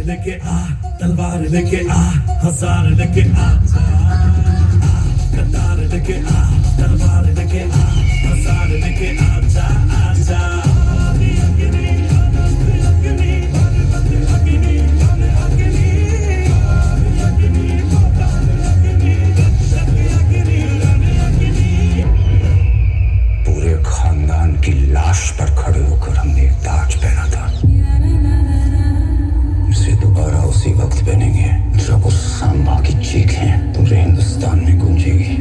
लेके आ, तलवार लेके आ, हजार लेके आ, कतार लेके आ, तलवार लेके आ, हजार लेके आजा आजा। पूरे खानदान की लाश पर खड़े होकर हमने एक ताज पहना था, इसे दोबारा उसी वक्त पहनेंगे जब उस सांबा की चीखें पूरे हिंदुस्तान में गूंजेगी।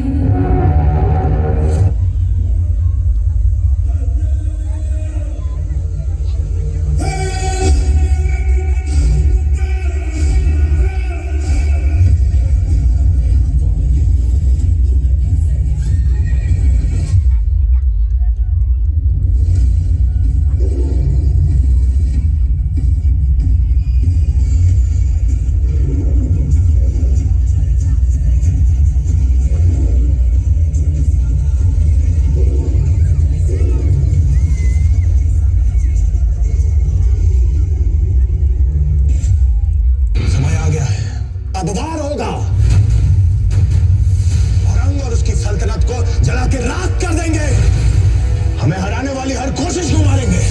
अबदार होगा, औरंग और उसकी सल्तनत को जला के राख कर देंगे। हमें हराने वाली हर कोशिश को मारेंगे,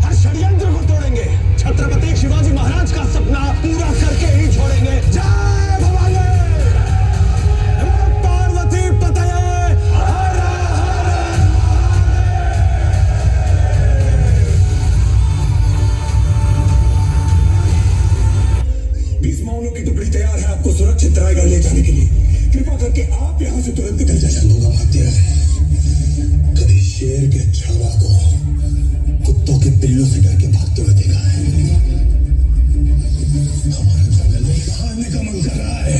हर षड्यंत्र को तोड़ेंगे। छत्रपति शिवाजी महाराज का सपना पूरा करके ही छोड़ेंगे। जय भवानी, नमो पार्वती पतये, हर हर महादेव। की टुकड़ी तैयार है आपको सुरक्षित रायगढ़ ले जाने के लिए। कृपा करके आप यहाँ से तुरंत निकल जाए। चंदूगा कभी शेर के छावा को कुत्तों के पिल्लों से डर के भागते हुए देखा है। हमारा जंगल में खाने का मन कर रहा है।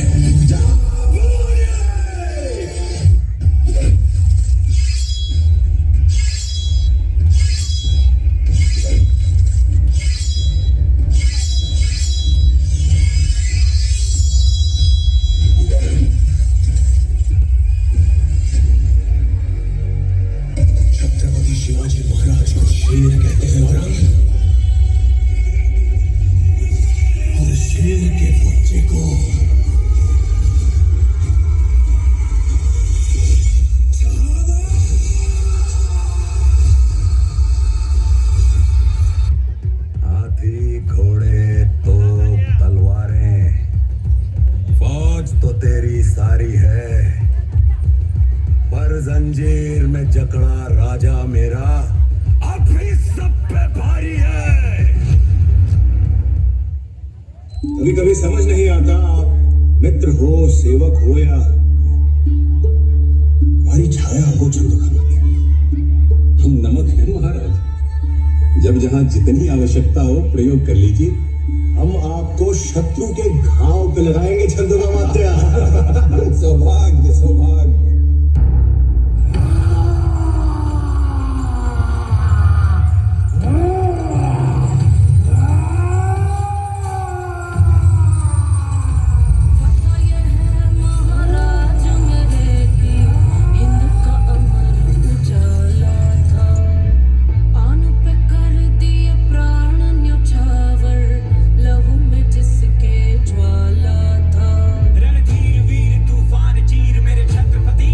जा शिवाजी महाराज को शेर कहते हैं और शेर के बच्चे को हाथी, घोड़े, तोप, तलवारें, फौज तो तेरी सारी है, पर जंजीर में जकड़ा राजा मेरा अब भी सब पे भारी है। कभी कभी समझ नहीं आता, आप मित्र हो, सेवक हो या हमारी छाया हो। चंद्रकांत, हम नमक हैं महाराज, जब जहां जितनी आवश्यकता हो प्रयोग कर लीजिए। हम आपको शत्रु के घाव पे लगाएंगे चंद्रकांत। सौभाग्य सौभाग्य। रणधीर वीर तूफान चीर मेरे छत्रपति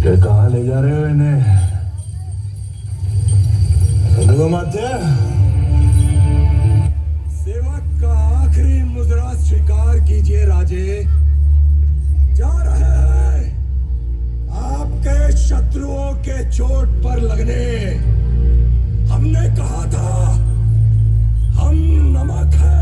ये कहाँ ले जा रहे हो इन्हें? माते सेवक का आखिरी मुजरा स्वीकार कीजिए राजे। जा रहे हैं आपके शत्रुओं के चोट पर लगने। हमने कहा था हम नमक है।